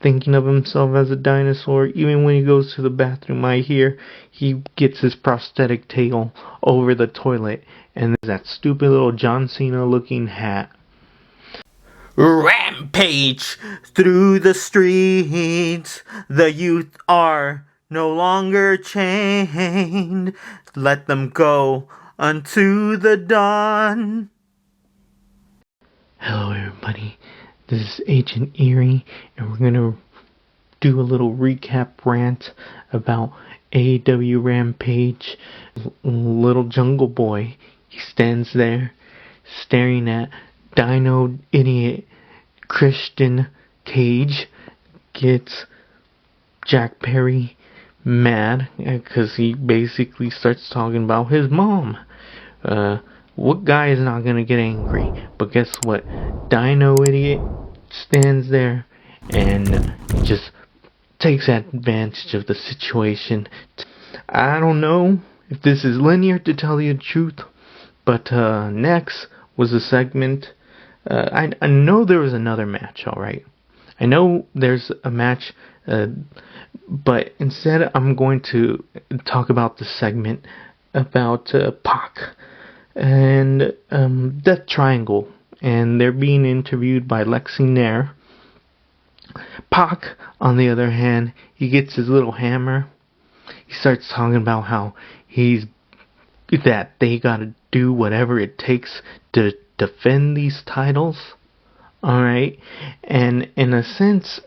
thinking of himself as a dinosaur. Even when he goes to the bathroom, I hear he gets his prosthetic tail over the toilet, and there's that stupid little John Cena looking hat. Rampage through the streets, the youth are no longer chained. Let them go unto the dawn. Hello everybody, this is Agent Eerie, and we're going to do a little recap rant about AEW Rampage. Little jungle boy, he stands there staring at Dino Idiot Christian Cage, gets Jack Perry mad because he basically starts talking about his mom. What guy is not gonna get angry? But guess what? Dino Idiot stands there and just takes advantage of the situation. I don't know if this is linear, to tell you the truth, but next was a segment. I know there was another match, alright. I know there's a match, but instead I'm going to talk about the segment about Pac and Death Triangle, and they're being interviewed by Lexi Nair. Pac, on the other hand, he gets his little hammer. He starts talking about how they gotta do whatever it takes to defend these titles. Alright, and in a sense,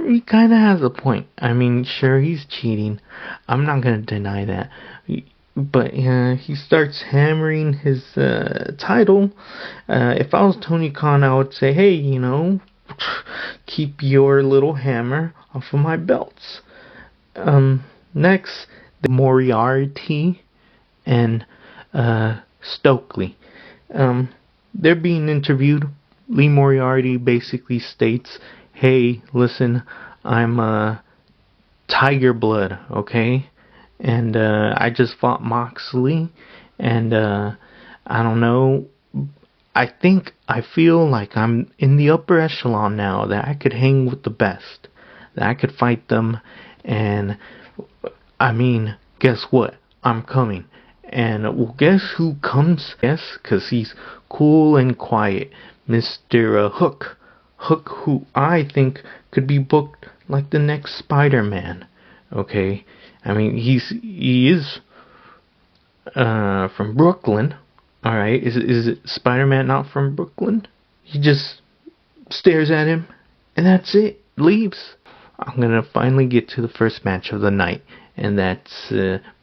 he kind of has a point. I mean, sure, he's cheating. I'm not going to deny that. But he starts hammering his title. If I was Tony Khan, I would say, hey, keep your little hammer off of my belts. Next, the Moriarty and Stokely. They're being interviewed. Lee Moriarty basically states, hey, listen, I'm Tiger Blood, okay? And I just fought Moxley, and I don't know, I feel like I'm in the upper echelon now, that I could hang with the best, that I could fight them, and I mean, guess what? I'm coming. And well, guess who comes? Yes, because he's cool and quiet. Mr. Hook, who I think could be booked like the next Spider-Man. Okay, I mean he is from Brooklyn. All right, is it Spider-Man not from Brooklyn? He just stares at him, and that's it. Leaves. I'm gonna finally get to the first match of the night, and that's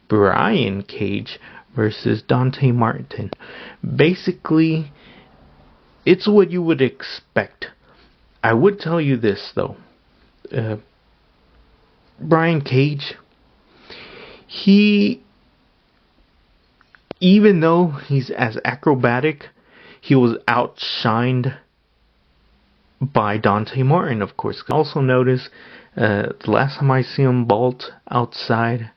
Brian Cage versus Dante Martin. Basically, it's what you would expect. I would tell you this, though. Brian Cage, even though he's as acrobatic, he was outshined by Dante Martin, of course. Also notice, the last time I see him vault outside,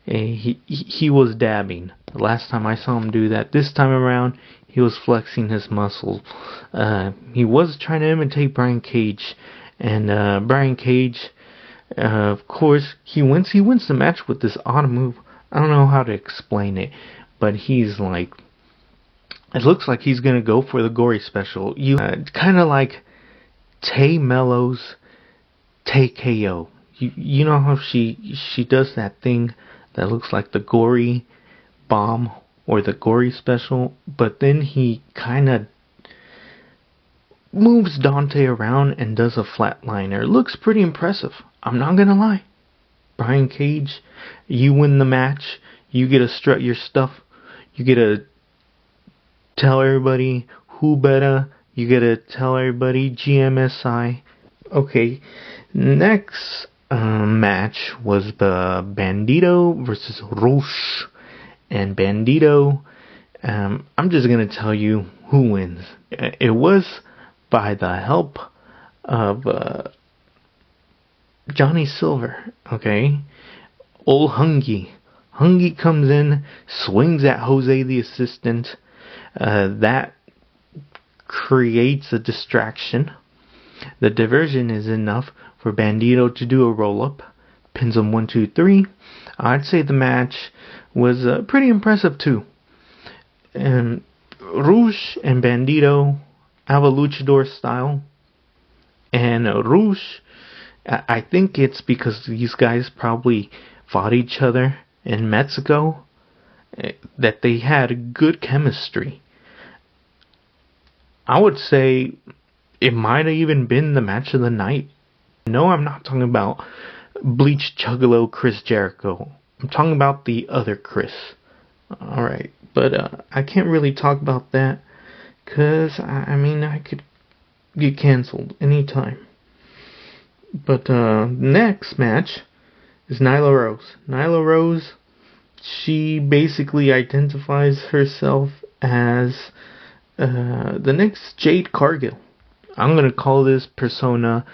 he was dabbing. The last time I saw him do that. This time around, he was flexing his muscles. He was trying to imitate Brian Cage, and Brian Cage, of course, he wins the match with this odd move. I don't know how to explain it, but he's like, it looks like he's gonna go for the gory special. Kind of like Tay Mello's Tay KO. You know how she does that thing that looks like the gory bomb or the gory special, but then he kind of moves Dante around and does a flatliner. It looks pretty impressive. I'm not gonna lie. Brian Cage, you win the match. You get to strut your stuff. You get to tell everybody who better. You get to tell everybody GMSI. Okay, next match was the Bandito versus Rush. And Bandito, I'm just going to tell you who wins. It was by the help of Johnny Silver, okay? Old Hungy. Hungy comes in, swings at Jose the assistant. That creates a distraction. The diversion is enough for Bandito to do a roll-up. Pins him 1, 2, 3. I'd say the match was pretty impressive too. And Rouge and Bandito have a luchador style. And Rouge, I think it's because these guys probably fought each other in Mexico, that they had good chemistry. I would say it might have even been the match of the night. No, I'm not talking about Bleach Juggalo Chris Jericho. I'm talking about the other Chris. Alright, but I can't really talk about that because, I could get cancelled anytime. But next match is Nyla Rose. Nyla Rose, she basically identifies herself as the next Jade Cargill. I'm going to call this persona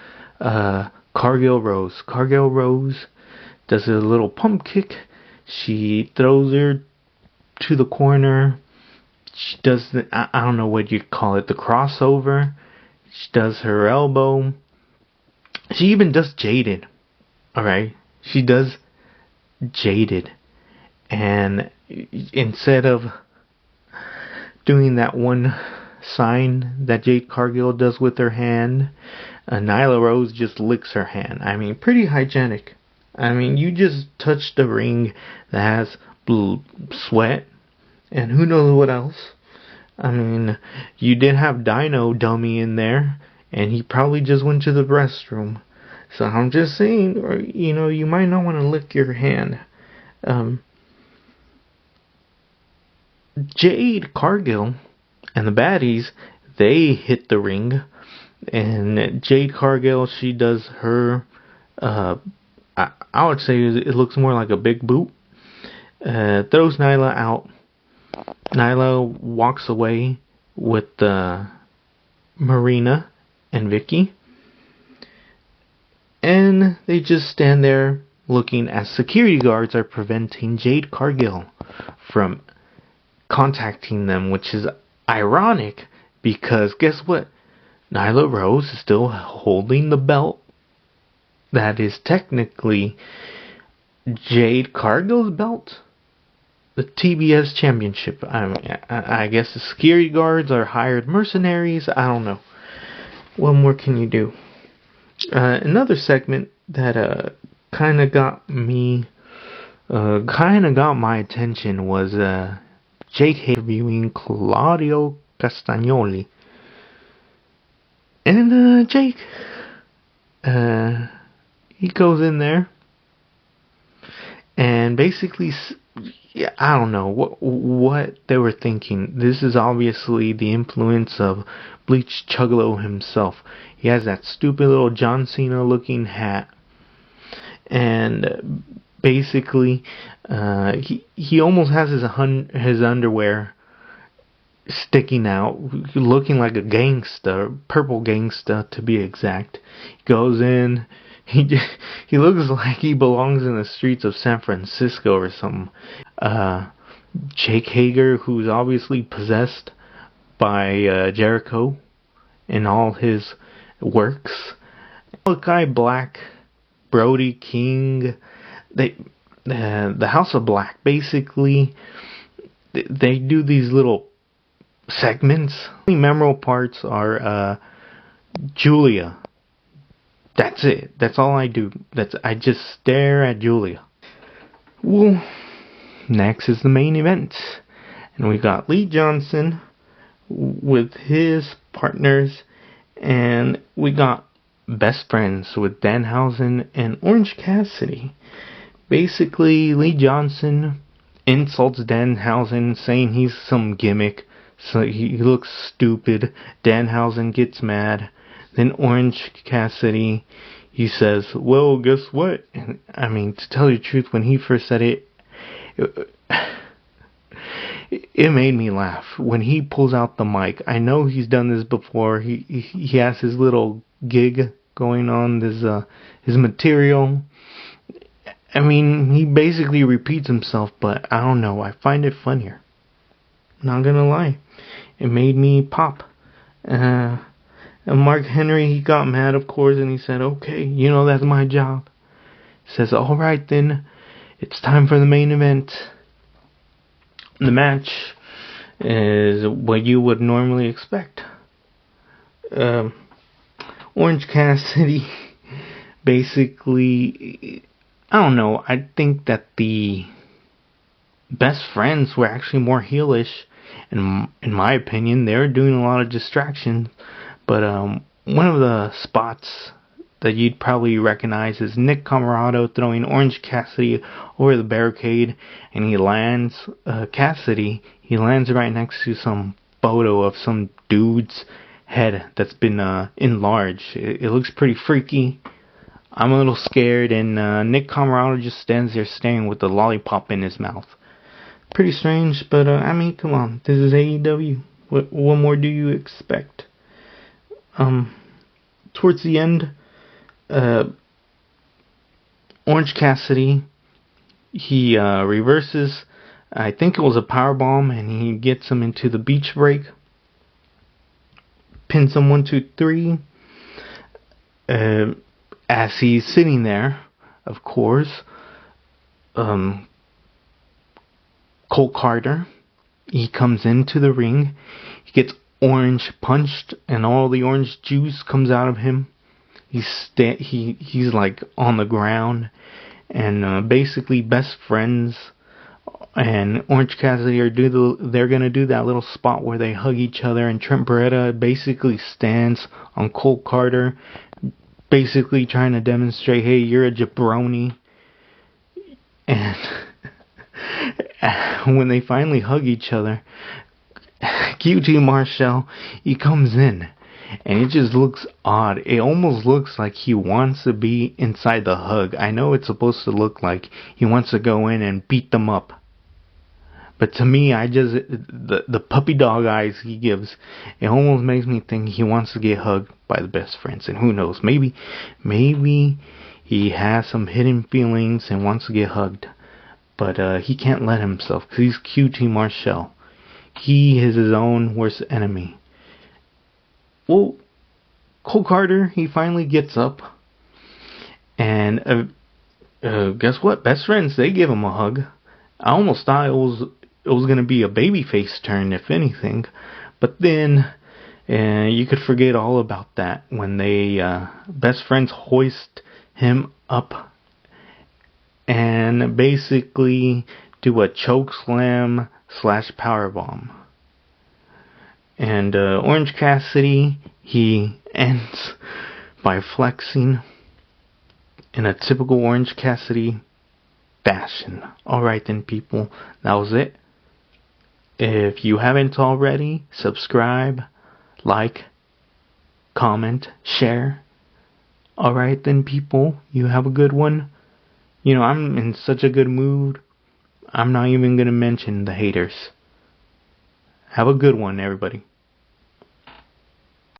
Cargill Rose. Cargill Rose does a little pump kick. She throws her to the corner. She does the, I don't know what you call it, the crossover. She does her elbow. She even does Jaded. Alright? She does Jaded. And instead of doing that one sign that Jade Cargill does with her hand, Nyla Rose just licks her hand. Pretty hygienic. You just touched a ring that has sweat and who knows what else. You did have Dino Dummy in there, and he probably just went to the restroom. So I'm just saying, or you might not want to lick your hand. Jade Cargill and the baddies, they hit the ring, and Jade Cargill, she does her, I would say it looks more like a big boot. Throws Nyla out. Nyla walks away with Marina and Vicky, and they just stand there looking as security guards are preventing Jade Cargill from contacting them, which is ironic because guess what? Nyla Rose is still holding the belt that is technically Jade Cargill's belt, the TBS Championship. I guess the security guards are hired mercenaries. I don't know. What more can you do? Another segment that kind of got my attention was Jake interviewing Claudio Castagnoli. And Jake, he goes in there and basically, I don't know what they were thinking. This is obviously the influence of Bleach Juggalo himself. He has that stupid little John Cena looking hat, and basically he almost has his underwear sticking out, looking like a gangsta, purple gangsta to be exact. He goes in, he looks like he belongs in the streets of San Francisco or something. Jake Hagar, who's obviously possessed by Jericho in all his works. Malachi Black, Brody King, the House of Black, basically, they do these little segments. The memorable parts are Julia. That's it. That's all I do. I just stare at Julia. Well, next is the main event, and we got Lee Johnson with his partners, and we got Best Friends with Danhausen and Orange Cassidy. Basically, Lee Johnson insults Danhausen, saying he's some gimmick, so he looks stupid. Danhausen gets mad. Then Orange Cassidy, he says, well, guess what? And, to tell you the truth, when he first said it, it made me laugh. When he pulls out the mic, I know he's done this before. He has his little gig going on, his material. He basically repeats himself, but I don't know. I find it funnier. Not gonna lie. It made me pop. And Mark Henry, he got mad, of course, and he said, okay, that's my job. He says, alright then, it's time for the main event. The match is what you would normally expect. Orange Cassidy, basically, I don't know, I think that the best friends were actually more heelish. In my opinion, they were doing a lot of distractions. But one of the spots that you'd probably recognize is Nick Camarado throwing Orange Cassidy over the barricade, and he lands Cassidy. He lands right next to some photo of some dude's head that's been enlarged. It looks pretty freaky. I'm a little scared, and Nick Camarado just stands there staring with the lollipop in his mouth. Pretty strange, but I mean, come on, this is AEW. What more do you expect? Towards the end, Orange Cassidy, he reverses, I think it was a powerbomb, and he gets him into the beach break. Pins him 1, 2, 3. As he's sitting there, of course, Cole Carter, he comes into the ring. He gets orange punched, and all the orange juice comes out of him. He's like on the ground, and basically best friends and Orange Cassidy they're gonna do that little spot where they hug each other, and Trent Beretta basically stands on Cole Carter, basically trying to demonstrate, hey, you're a jabroni. And when they finally hug each other, QT Marshall, he comes in, and it just looks odd. It almost looks like he wants to be inside the hug. I know it's supposed to look like he wants to go in and beat them up, but to me, the puppy dog eyes he gives, it almost makes me think he wants to get hugged by the best friends. And who knows, maybe he has some hidden feelings and wants to get hugged, but he can't let himself, because he's QT Marshall. He is his own worst enemy. Well, Cole Carter, he finally gets up, and guess what? Best friends, they give him a hug. I almost thought it was going to be a babyface turn, if anything, but then you could forget all about that when they best friends hoist him up and basically do a choke slam / powerbomb. And Orange Cassidy, he ends by flexing in a typical Orange Cassidy fashion. Alright then, people, that was it. If you haven't already, subscribe, like, comment, share. Alright then, people, you have a good one. I'm in such a good mood, I'm not even going to mention the haters. Have a good one, everybody.